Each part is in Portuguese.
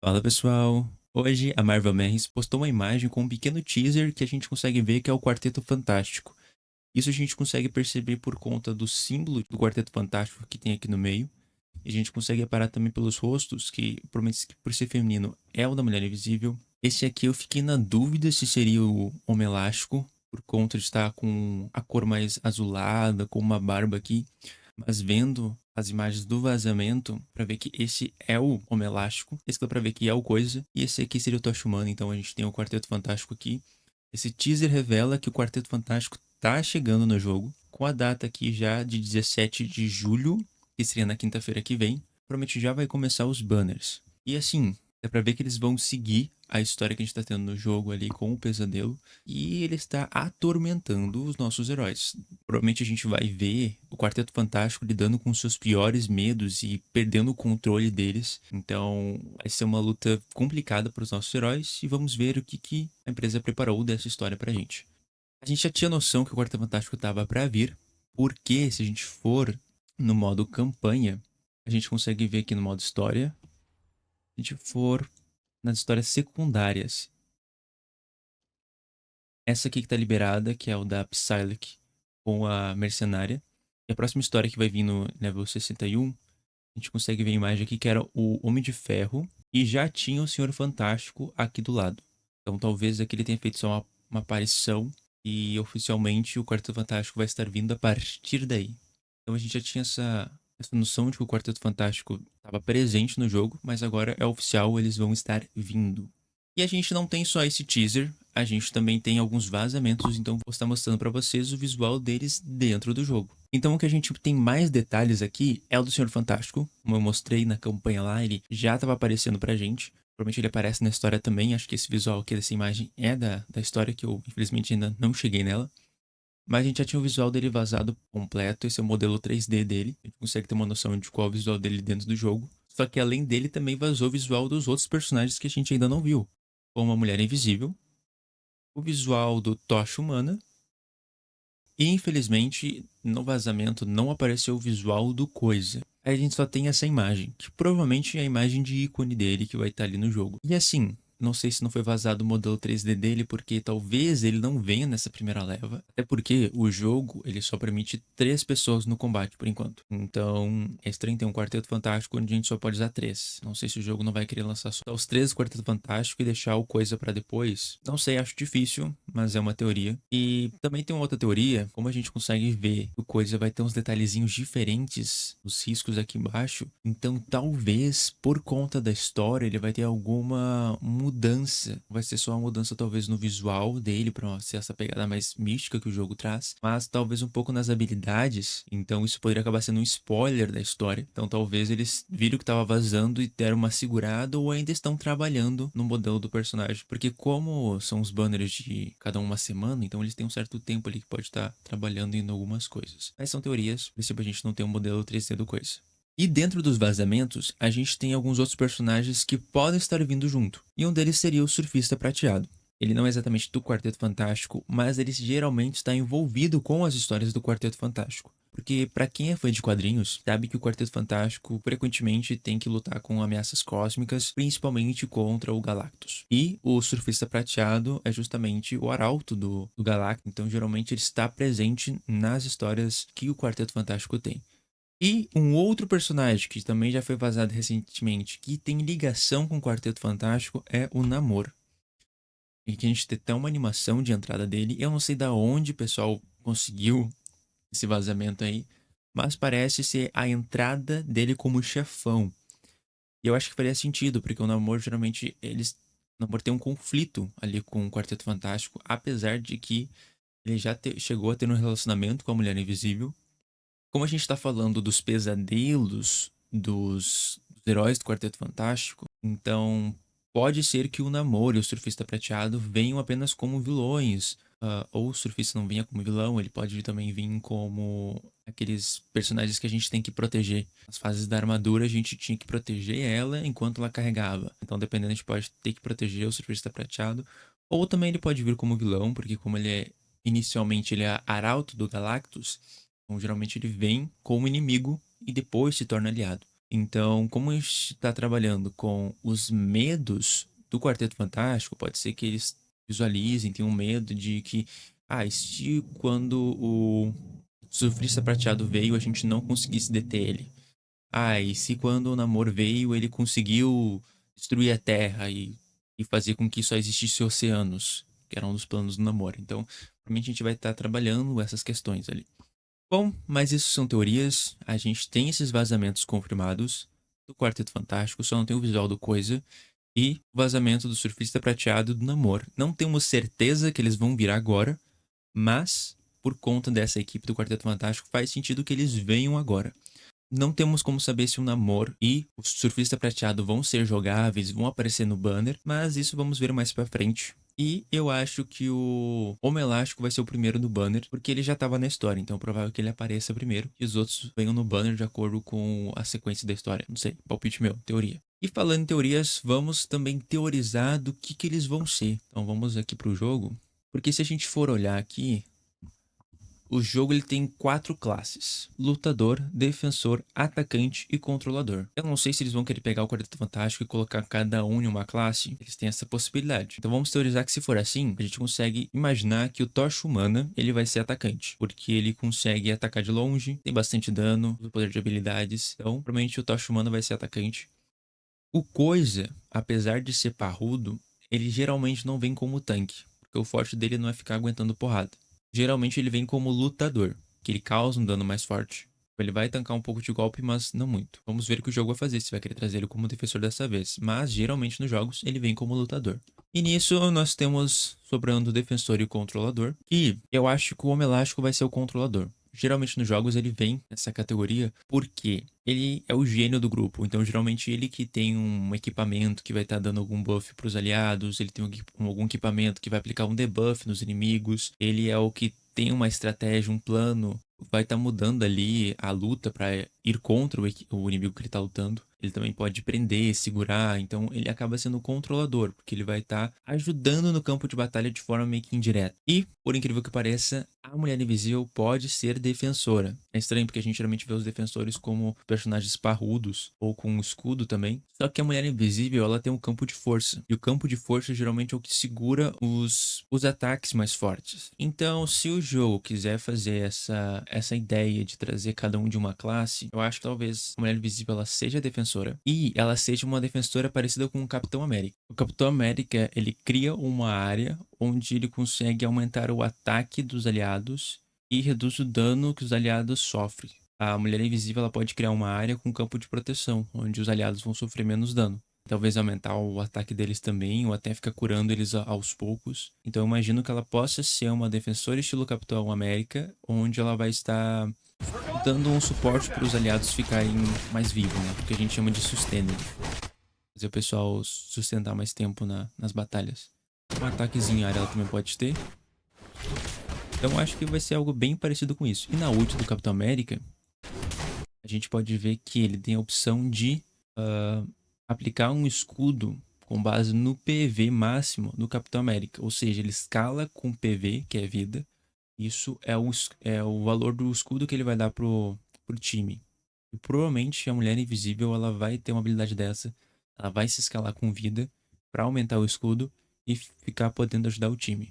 Fala pessoal! Hoje a Marvel Mers postou uma imagem com um pequeno teaser que a gente consegue ver que é o Quarteto Fantástico. Isso a gente consegue perceber por conta do símbolo do Quarteto Fantástico que tem aqui no meio. E a gente consegue reparar também pelos rostos, que provavelmente por ser feminino é o da Mulher Invisível. Esse aqui eu fiquei na dúvida se seria o Homem Elástico, por conta de estar com a cor mais azulada, com uma barba aqui. Mas vendo as imagens do vazamento, pra ver que esse é o Homem Elástico, esse dá pra ver que é o Coisa, e esse aqui seria o Tocha Humana, então a gente tem o Quarteto Fantástico aqui. Esse teaser revela que o Quarteto Fantástico tá chegando no jogo, com a data aqui já de 17 de julho, que seria na quinta-feira que vem. Provavelmente já vai começar os banners. E assim, dá pra ver que eles vão seguir a história que a gente tá tendo no jogo ali com o Pesadelo, e ele está atormentando os nossos heróis. Provavelmente a gente vai ver o Quarteto Fantástico lidando com seus piores medos e perdendo o controle deles. Então vai ser uma luta complicada para os nossos heróis e vamos ver o que a empresa preparou dessa história pra gente. A gente já tinha noção que o Quarteto Fantástico estava para vir, porque se a gente for no modo campanha, a gente consegue ver aqui no modo história. Se a gente for nas histórias secundárias, essa aqui que tá liberada, que é o da Psylocke com a Mercenária. E a próxima história que vai vir no level 61, a gente consegue ver a imagem aqui que era o Homem de Ferro e já tinha o Senhor Fantástico aqui do lado. Então talvez aqui ele tenha feito só uma aparição e oficialmente o Quarteto Fantástico vai estar vindo a partir daí. Então a gente já tinha essa noção de que o Quarteto Fantástico estava presente no jogo, mas agora é oficial, eles vão estar vindo. E a gente não tem só esse teaser, a gente também tem alguns vazamentos, então vou estar mostrando para vocês o visual deles dentro do jogo. Então o que a gente tem mais detalhes aqui é o do Senhor Fantástico, como eu mostrei na campanha lá, ele já estava aparecendo pra gente. Provavelmente ele aparece na história também, acho que esse visual aqui dessa imagem é da história, que eu infelizmente ainda não cheguei nela. Mas a gente já tinha o visual dele vazado completo, esse é o modelo 3D dele. A gente consegue ter uma noção de qual é o visual dele dentro do jogo. Só que além dele também vazou o visual dos outros personagens que a gente ainda não viu. Como a Mulher Invisível, o visual do Tocha Humana. E infelizmente, no vazamento não apareceu o visual do Coisa. Aí a gente só tem essa imagem, que provavelmente é a imagem de ícone dele que vai estar ali no jogo. E assim, não sei se não foi vazado o modelo 3D dele, porque talvez ele não venha nessa primeira leva. Até porque o jogo, ele só permite 3 pessoas no combate, por enquanto. Então, é estranho ter um Quarteto Fantástico onde a gente só pode usar 3. Não sei se o jogo não vai querer lançar só os 3 do Quarteto Fantástico e deixar o Coisa pra depois. Não sei, acho difícil, mas é uma teoria. E também tem uma outra teoria, como a gente consegue ver que o Coisa vai ter uns detalhezinhos diferentes nos riscos aqui embaixo. Então, talvez, por conta da história, ele vai ter alguma mudança. Vai ser só uma mudança, talvez, no visual dele, pra ser essa pegada mais mística que o jogo traz. Mas talvez um pouco nas habilidades. Então, isso poderia acabar sendo um spoiler da história. Então, talvez eles viram que tava vazando e deram uma segurada ou ainda estão trabalhando no modelo do personagem. Porque como são os banners de cada uma semana, então eles têm um certo tempo ali que pode estar trabalhando em algumas coisas. Mas são teorias, por isso a gente não tem um modelo 3D do coisa. E dentro dos vazamentos, a gente tem alguns outros personagens que podem estar vindo junto. E um deles seria o Surfista Prateado. Ele não é exatamente do Quarteto Fantástico, mas ele geralmente está envolvido com as histórias do Quarteto Fantástico. Porque para quem é fã de quadrinhos, sabe que o Quarteto Fantástico frequentemente tem que lutar com ameaças cósmicas, principalmente contra o Galactus. E o Surfista Prateado é justamente o arauto do Galactus, então geralmente ele está presente nas histórias que o Quarteto Fantástico tem. E um outro personagem que também já foi vazado recentemente, que tem ligação com o Quarteto Fantástico, é o Namor. E que a gente tem até uma animação de entrada dele. Eu não sei da onde o pessoal conseguiu esse vazamento aí, mas parece ser a entrada dele como chefão. E eu acho que faria sentido, porque o Namor geralmente o Namor tem um conflito ali com o Quarteto Fantástico, apesar de que ele já chegou a ter um relacionamento com a Mulher Invisível. Como a gente tá falando dos pesadelos dos heróis do Quarteto Fantástico, então pode ser que o Namor e o Surfista Prateado venham apenas como vilões. Ou o Surfista não venha como vilão, ele pode também vir como aqueles personagens que a gente tem que proteger. Nas fases da armadura, a gente tinha que proteger ela enquanto ela carregava. Então, dependendo, a gente pode ter que proteger o Surfista Prateado. Ou também ele pode vir como vilão, porque como ele é inicialmente ele é arauto do Galactus, então geralmente ele vem como inimigo e depois se torna aliado. Então, como a gente está trabalhando com os medos do Quarteto Fantástico, pode ser que eles visualizem, tenham medo de que, e se quando o Surfista Prateado veio, a gente não conseguisse deter ele? E se quando o Namor veio, ele conseguiu destruir a Terra e fazer com que só existisse oceanos, que era um dos planos do Namor. Então, provavelmente a gente vai estar trabalhando essas questões ali. Bom, mas isso são teorias. A gente tem esses vazamentos confirmados do Quarteto Fantástico, só não tem o visual do Coisa e o vazamento do Surfista Prateado e do Namor. Não temos certeza que eles vão vir agora, mas por conta dessa equipe do Quarteto Fantástico faz sentido que eles venham agora. Não temos como saber se o Namor e o Surfista Prateado vão ser jogáveis, vão aparecer no banner, mas isso vamos ver mais pra frente. E eu acho que o Homem Elástico vai ser o primeiro no banner, porque ele já estava na história, então é provável que ele apareça primeiro e os outros venham no banner de acordo com a sequência da história. Não sei, palpite meu, teoria. E falando em teorias, vamos também teorizar do que eles vão ser. Então vamos aqui pro jogo, porque se a gente for olhar aqui, o jogo ele tem 4 classes: lutador, defensor, atacante e controlador. Eu não sei se eles vão querer pegar o Quarteto Fantástico e colocar cada um em uma classe. Eles têm essa possibilidade. Então vamos teorizar que se for assim, a gente consegue imaginar que o Tocha Humana ele vai ser atacante, porque ele consegue atacar de longe, tem bastante dano, usa poder de habilidades. Então provavelmente o Tocha Humana vai ser atacante. O Coisa, apesar de ser parrudo, ele geralmente não vem como tanque, porque o forte dele não é ficar aguentando porrada. Geralmente ele vem como lutador, que ele causa um dano mais forte. Ele vai tancar um pouco de golpe, mas não muito. Vamos ver o que o jogo vai fazer, se vai querer trazer ele como defensor dessa vez. Mas geralmente nos jogos ele vem como lutador. E nisso nós temos sobrando o defensor e o controlador. E eu acho que o Homem Elástico vai ser o controlador. Geralmente nos jogos ele vem nessa categoria porque ele é o gênio do grupo. Então geralmente ele que tem um equipamento que vai estar dando algum buff para os aliados. Ele tem algum equipamento que vai aplicar um debuff nos inimigos. Ele é o que tem uma estratégia, um plano. Vai estar mudando ali a luta para ir contra o inimigo que ele está lutando. Ele também pode prender, segurar. Então ele acaba sendo o controlador, porque ele vai estar ajudando no campo de batalha de forma meio que indireta. E, por incrível que pareça, a Mulher Invisível pode ser defensora. É estranho porque a gente geralmente vê os defensores como personagens parrudos ou com um escudo também. Só que a Mulher Invisível, ela tem um campo de força. E o campo de força geralmente é o que segura os ataques mais fortes. Então, se o jogo quiser fazer essa ideia de trazer cada um de uma classe, eu acho que talvez a Mulher Invisível ela seja defensora. E ela seja uma defensora parecida com o Capitão América. O Capitão América, ele cria uma área onde ele consegue aumentar o ataque dos aliados e reduz o dano que os aliados sofrem. A Mulher Invisível ela pode criar uma área com campo de proteção, onde os aliados vão sofrer menos dano. Talvez aumentar o ataque deles também, ou até ficar curando eles aos poucos. Então eu imagino que ela possa ser uma defensora estilo Capitão América, onde ela vai estar dando um suporte para os aliados ficarem mais vivos, né? O que a gente chama de sustainer. Fazer o pessoal sustentar mais tempo nas batalhas. Um ataquezinho em área ela também pode ter. Então acho que vai ser algo bem parecido com isso. E na ult do Capitão América, a gente pode ver que ele tem a opção de aplicar um escudo com base no PV máximo do Capitão América. Ou seja, ele escala com PV, que é vida. Isso é o valor do escudo que ele vai dar pro time. E provavelmente a Mulher Invisível ela vai ter uma habilidade dessa. Ela vai se escalar com vida para aumentar o escudo e ficar podendo ajudar o time.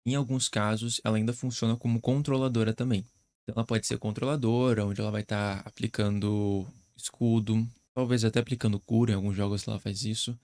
Em alguns casos, ela ainda funciona como controladora também. Então, ela pode ser controladora, onde ela vai estar aplicando escudo, talvez até aplicando cura. Em alguns jogos ela faz isso.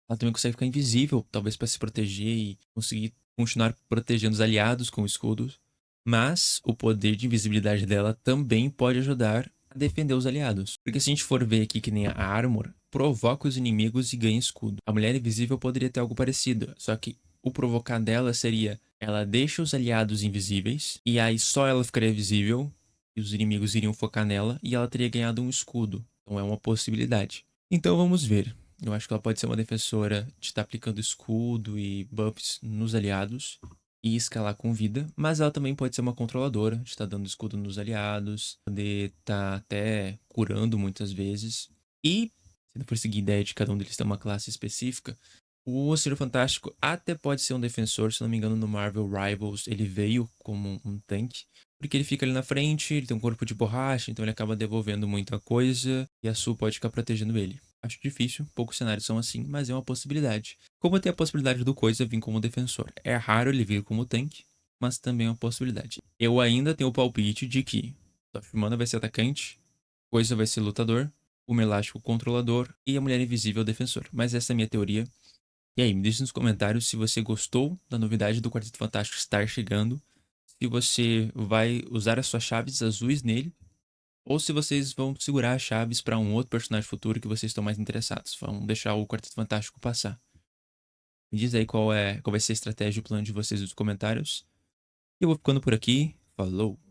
Ela também consegue ficar invisível, talvez para se proteger e conseguir continuar protegendo os aliados com escudos. Mas o poder de invisibilidade dela também pode ajudar a defender os aliados. Porque se a gente for ver aqui que nem a Armor, provoca os inimigos e ganha escudo. A Mulher Invisível poderia ter algo parecido, só que o provocar dela seria ela deixa os aliados invisíveis e aí só ela ficaria visível e os inimigos iriam focar nela e ela teria ganhado um escudo. Então é uma possibilidade. Então vamos ver. Eu acho que ela pode ser uma defensora de estar aplicando escudo e buffs nos aliados e escalar com vida, mas ela também pode ser uma controladora, de estar dando escudo nos aliados, poder estar até curando muitas vezes. E, se não for seguir a ideia de cada um deles ter uma classe específica, o Senhor Fantástico até pode ser um defensor, se não me engano, no Marvel Rivals ele veio como um tanque, Porque ele fica ali na frente, ele tem um corpo de borracha, então ele acaba devolvendo muita coisa e a Su pode ficar protegendo ele. Acho difícil, poucos cenários são assim, mas é uma possibilidade. Como tem a possibilidade do Coisa vir como defensor. É raro ele vir como tanque, mas também é uma possibilidade. Eu ainda tenho o palpite de que Toph Mana vai ser atacante, Coisa vai ser lutador, o Elástico controlador e a Mulher Invisível defensor. Mas essa é a minha teoria. E aí, me deixe nos comentários se você gostou da novidade do Quarteto Fantástico estar chegando, se você vai usar as suas chaves azuis nele, ou se vocês vão segurar as chaves para um outro personagem futuro que vocês estão mais interessados. Vão deixar o Quarteto Fantástico passar. Me diz aí qual vai ser a estratégia e o plano de vocês nos comentários. E eu vou ficando por aqui. Falou!